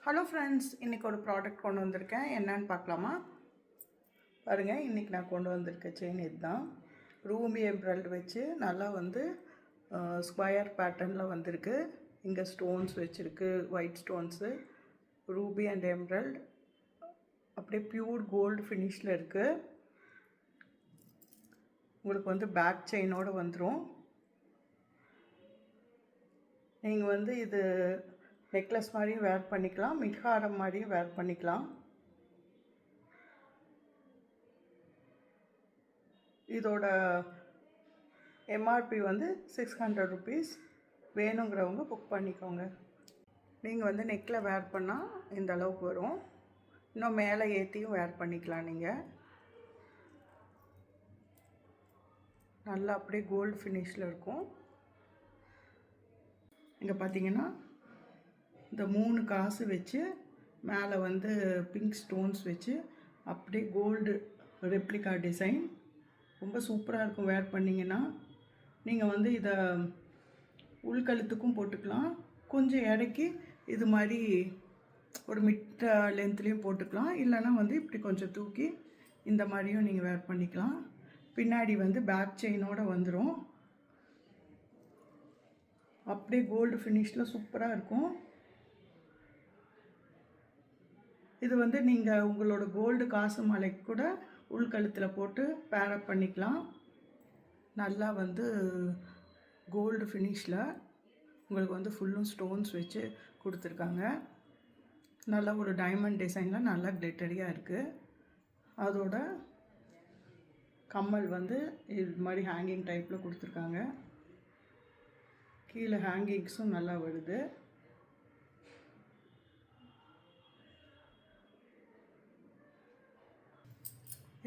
Hello friends, இன்றைக்கி ஒரு product கொண்டு வந்திருக்கேன். என்னன்னு பார்க்கலாமா? பாருங்கள், இன்றைக்கி நான் கொண்டு வந்திருக்க செயின் இதுதான். ரூபி எம்ப்ராய்டரி வச்சு நல்லா ஸ்கொயர் பேட்டர்னில் வந்திருக்கு. இங்கே ஸ்டோன்ஸ் வச்சுருக்கு, ஒயிட் ஸ்டோன்ஸு, ரூபி அண்ட் எம்ப்ராய்டு அப்படியே ப்யூர் கோல்டு ஃபினிஷில் இருக்குது. உங்களுக்கு பேக் செயினோடு வந்துடும். நீங்கள் இது நெக்லஸ் மாதிரியும் வேர் பண்ணிக்கலாம், மிட்ஹாரம் மாதிரியும் வேர் பண்ணிக்கலாம். இதோட எம்ஆர்பி 600 ருபீஸ். வேணுங்கிறவங்க புக் பண்ணிக்கோங்க. நீங்கள் நெக்கில் வேர் பண்ணால் இந்த அளவுக்கு வரும். இன்னும் மேலே ஏற்றியும் வேர் பண்ணிக்கலாம். நீங்கள் நல்லா அப்படியே கோல்டு ஃபினிஷில் இருக்கும். இங்கே பார்த்தீங்கன்னா இந்த 3 காசு வச்சு மேலே பிங்க் ஸ்டோன்ஸ் வச்சு அப்படியே கோல்டு ரெப்ளிகா டிசைன் ரொம்ப சூப்பராக இருக்கும். வேர் பண்ணிங்கன்னா நீங்கள் இதை உள்கழுத்துக்கும் போட்டுக்கலாம், கொஞ்சம் இறக்கி இது மாதிரி ஒரு மிட்ட லென்த்லேயும் போட்டுக்கலாம். இல்லைனா இப்படி கொஞ்சம் தூக்கி இந்த மாதிரியும் நீங்கள் வேர் பண்ணிக்கலாம். பின்னாடி பேக் செயினோடு வந்துடும். அப்படியே கோல்டு ஃபினிஷில் சூப்பராக இருக்கும். இது நீங்கள் உங்களோட கோல்டு காசு மாலைக்கு கூட உள்கழுத்தில் போட்டு பேரப் பண்ணிக்கலாம். நல்லா கோல்டு ஃபினிஷில் உங்களுக்கு ஃபுல்லும் ஸ்டோன்ஸ் வச்சு கொடுத்துருக்காங்க. நல்லா ஒரு டைமண்ட் டிசைனில் நல்லா கிளிட்டரியாக இருக்குது. அதோட கம்மல் இது மாதிரி ஹேங்கிங் டைப்பில் கொடுத்துருக்காங்க. கீழே ஹேங்கிங்ஸும் நல்லா வருது.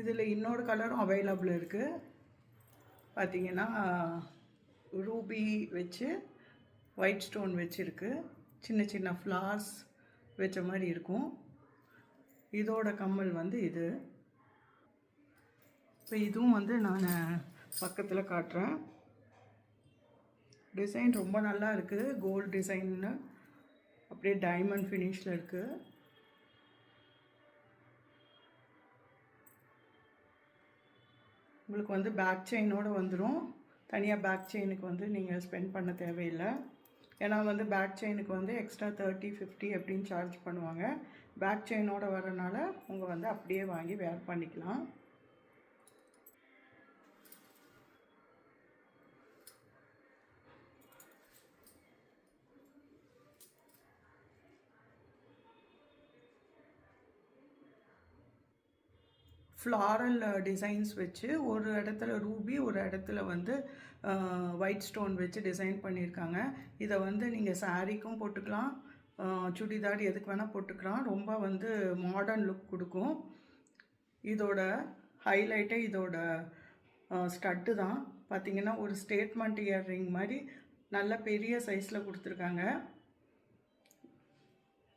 இதில் இன்னொரு கலரும் அவைலபிள் இருக்குது. பார்த்திங்கன்னா ரூபி வச்சு ஒயிட் ஸ்டோன் வச்சுருக்கு, சின்ன சின்ன ஃப்ளார்ஸ் வச்ச மாதிரி இருக்கும். இதோட கம்மல் இது. இப்போ இதுவும் நான் பக்கத்தில் காட்டுறேன். டிசைன் ரொம்ப நல்லா இருக்குது. கோல்டு டிசைன்னு அப்படியே டைமண்ட் ஃபினிஷில் இருக்குது. உங்களுக்கு பேக் செயினோடு வந்துடும். தனியாக பேக் செயினுக்கு நீங்கள் ஸ்பெண்ட் பண்ண தேவையில்லை. ஏன்னா பேக் செயினுக்கு எக்ஸ்ட்ரா 30-50 அப்படின்னு சார்ஜ் பண்ணுவாங்க. பேக் செயினோடு வரனால உங்கள் அப்படியே வாங்கி வேர் பண்ணிக்கலாம். ஃப்ளாரல் டிசைன்ஸ் வச்சு ஒரு இடத்துல ரூபி, ஒரு இடத்துல ஒயிட் ஸ்டோன் வச்சு டிசைன் பண்ணியிருக்காங்க. இதை நீங்கள் சாரீக்கும் போட்டுக்கலாம், சுடிதார் எதுக்கு வேணால் போட்டுக்கலாம். ரொம்ப மாடர்ன் லுக் கொடுக்கும். இதோட ஹைலைட்டே இதோட ஸ்டட்டு தான். பார்த்திங்கன்னா ஒரு ஸ்டேட்மெண்ட் இயர்ரிங் மாதிரி நல்ல பெரிய சைஸில் கொடுத்துருக்காங்க.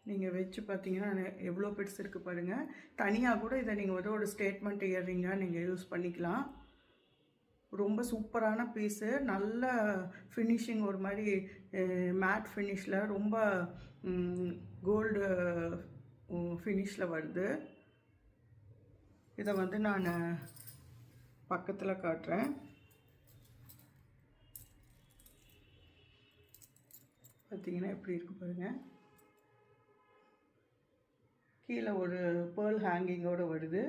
நீங்கள் வச்சு பார்த்தீங்கன்னா எவ்வளோ பெருசு இருக்குது பாருங்கள். தனியாக கூட இதை நீங்கள் ஒரு ஸ்டேட்மெண்ட் இயர்ரிங்காக நீங்கள் யூஸ் பண்ணிக்கலாம். ரொம்ப சூப்பரான பீஸு. நல்ல ஃபினிஷிங், ஒரு மாதிரி மேட் ஃபினிஷில் ரொம்ப கோல்டு ஃபினிஷில் வருது. இதை நான் பக்கத்தில் காட்டுறேன். பார்த்தீங்கன்னா எப்படி இருக்குது பாருங்கள். கீழே ஒரு பேர்ல் ஹேங்கிங்கோடு வருது.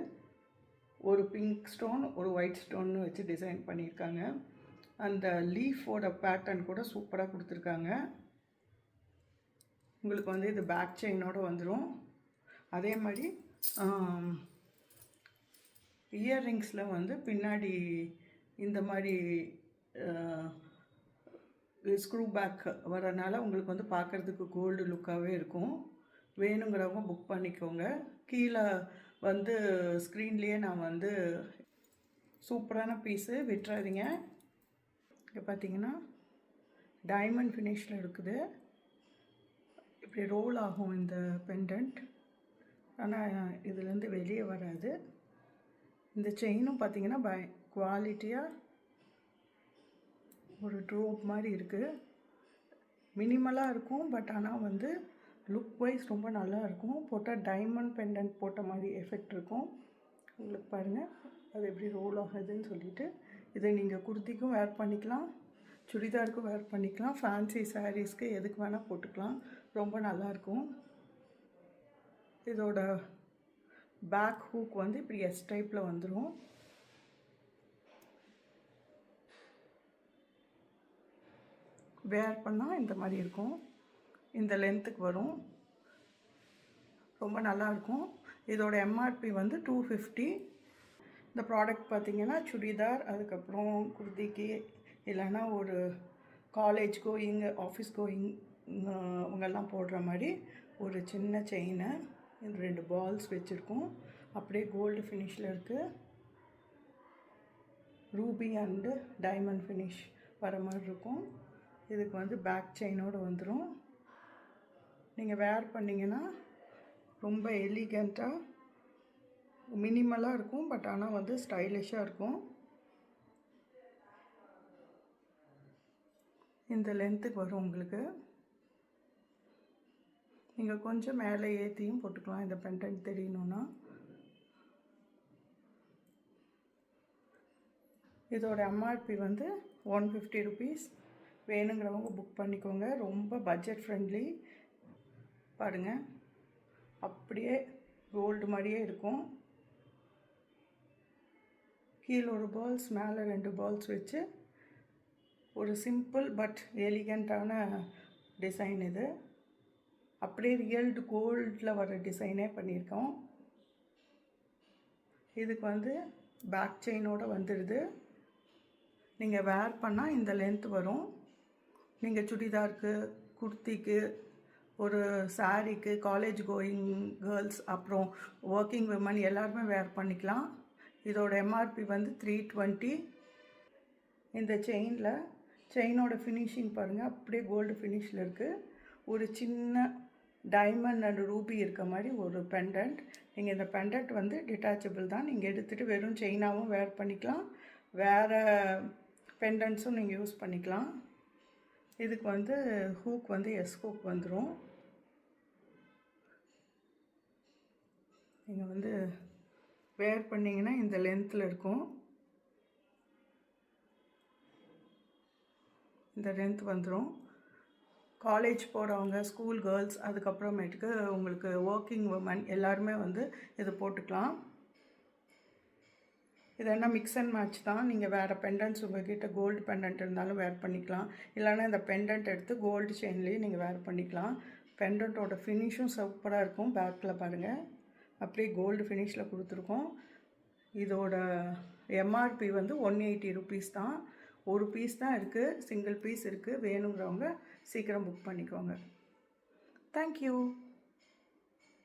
ஒரு பிங்க் ஸ்டோன், ஒரு ஒயிட் ஸ்டோன் வச்சு டிசைன் பண்ணியிருக்காங்க. அந்த லீஃபோட பேட்டர்ன் கூட சூப்பராக கொடுத்துருக்காங்க. உங்களுக்கு இது பேக் செயினோடு வந்துடும். அதே மாதிரி இயர்ரிங்ஸில் பின்னாடி இந்த மாதிரி ஸ்க்ரூ பேக் வரனால உங்களுக்கு பார்க்குறதுக்கு கோல்டு லுக்காகவே இருக்கும். வேணுங்கிறவங்க புக் பண்ணிக்கோங்க. கீழே ஸ்க்ரீன்லேயே நான் சூப்பரான பீஸு, விட்டுறாதீங்க. இங்கே பார்த்தீங்கன்னா டைமண்ட் ஃபினிஷில் இருக்குது. இப்படி ரோல் ஆகும் இந்த பெண்டன்ட், ஆனால் இதுலேருந்து வெளியே வராது. இந்த செயினும் பார்த்தீங்கன்னா குவாலிட்டியாக ஒரு ட்ரோப் மாதிரி இருக்குது. மினிமலாக இருக்கும், பட் ஆனால் லுக் வைஸ் ரொம்ப நல்லா இருக்கும். போட்டால் டைமண்ட் பெண்டன்ட் போட்ட மாதிரி எஃபெக்ட் இருக்கும். உங்களுக்கு பாருங்கள் அது எப்படி ரோல் ஆகுதுன்னு சொல்லிட்டு. இதை நீங்கள் குர்த்திக்கும் வேர் பண்ணிக்கலாம், சுடிதாருக்கும் வேர் பண்ணிக்கலாம், ஃபேன்சி சாரீஸ்க்கு எதுக்கு வேணால் போட்டுக்கலாம். ரொம்ப நல்லாயிருக்கும். இதோட பேக் ஹூக் வந்து இப்படி எஸ் டைப்பில் வந்துடும். வேர் பண்ணால் இந்த மாதிரி இருக்கும். இந்த லென்த்துக்கு வரும். ரொம்ப நல்லாயிருக்கும். இதோட எம்ஆர்பி வந்து 250. இந்த ப்ராடக்ட் பார்த்திங்கன்னா சுடிதார், அதுக்கப்புறம் குர்திக்கு, இல்லைன்னா ஒரு காலேஜ் கோயிங், ஆஃபீஸ் கோயிங் இவங்கெல்லாம் போடுற மாதிரி ஒரு சின்ன செயினை 2 பால்ஸ் வச்சுருக்கோம். அப்படியே கோல்டு ஃபினிஷில் இருக்குது. ரூபி அண்டு டைமண்ட் ஃபினிஷ் வர மாதிரி இருக்கும். இதுக்கு வந்து பேக் செயினோடு வந்துடும். நீங்கள் வேர் பண்ணிங்கன்னா ரொம்ப எலிகண்ட்டாக மினிமலாக இருக்கும். பட் ஆனால் வந்து ஸ்டைலிஷாக இருக்கும். இந்த லென்த்துக்கு வரும் உங்களுக்கு. நீங்கள் கொஞ்சம் மேலே ஏற்றியும் போட்டுக்கலாம் இந்த பெண்டன்ட் தெரியணுன்னா. இதோட எம்ஆர்பி வந்து 150 ருபீஸ். வேணுங்கிறவங்க புக் பண்ணிக்கோங்க. ரொம்ப பட்ஜெட் ஃப்ரெண்ட்லி. பாருங்கள் அப்படியே கோல்டு மாதிரியே இருக்கும். கீழே ஒரு பால்ஸ், மேலே 2 பால்ஸ் வச்சு ஒரு சிம்பிள் பட் எலிகண்ட்டான டிசைன் இது. அப்படியே ரியல்டு கோல்டில் வர டிசைனே பண்ணியிருக்கோம். இதுக்கு வந்து பேக் செயினோடு வந்துடுது. நீங்கள் வேர் பண்ணால் இந்த லென்த் வரும். நீங்கள் சுடிதாருக்கு, குர்த்திக்கு, ஒரு சாரீக்கு, காலேஜ் கோயிங் கேர்ள்ஸ், அப்புறம் ஒர்க்கிங் விமன் எல்லாருமே வேர் பண்ணிக்கலாம். இதோட எம்ஆர்பி வந்து 320. இந்த செயினோட ஃபினிஷிங் பாருங்கள் அப்படியே கோல்டு ஃபினிஷில் இருக்குது. ஒரு சின்ன டைமண்ட் அண்ட் ரூபி இருக்க மாதிரி ஒரு பெண்டன்ட். நீங்கள் இந்த பெண்டன்ட் வந்து டிட்டாச்சபிள் தான். நீங்கள் எடுத்துகிட்டு வெறும் செயினாகவும் வேர் பண்ணிக்கலாம், வேறு பெண்டன்ட்ஸும் நீங்கள் யூஸ் பண்ணிக்கலாம். இதுக்கு வந்து ஹூக் வந்து எஸ் ஹூக் வந்துடும். நீங்கள் வந்து வேர் பண்ணிங்கன்னா இந்த லென்த்தில் இருக்கும். இந்த லென்த் வந்துடும். காலேஜ் போகிறவங்க, ஸ்கூல் கேர்ள்ஸ், அதுக்கப்புறமேட்டுக்கு உங்களுக்கு ஒர்க்கிங் உமன் எல்லாருமே வந்து இதை போட்டுக்கலாம். இது என்ன மிக்ஸ் அண்ட் மேட்ச் தான். நீங்கள் வேறு பெண்டன்ட்ஸ் உங்கள்கிட்ட கோல்டு பெண்டன்ட் இருந்தாலும் வேர் பண்ணிக்கலாம், இல்லைனா இந்த பெண்டன்ட் எடுத்து கோல்டு செயின்லேயே நீங்கள் வேர் பண்ணிக்கலாம். பெண்டன்ட்டோட ஃபினிஷும் சூப்பராக இருக்கும். பேக்கில் பாருங்கள் அப்படியே கோல்டு ஃபினிஷில் கொடுத்துருக்கோம். இதோட எம்ஆர்பி வந்து 180 ருபீஸ் தான். ஒரு பீஸ் தான் இருக்குது, சிங்கிள் பீஸ் இருக்குது. வேணுங்கிறவங்க சீக்கிரம் புக் பண்ணிக்கோங்க. தேங்க்யூ.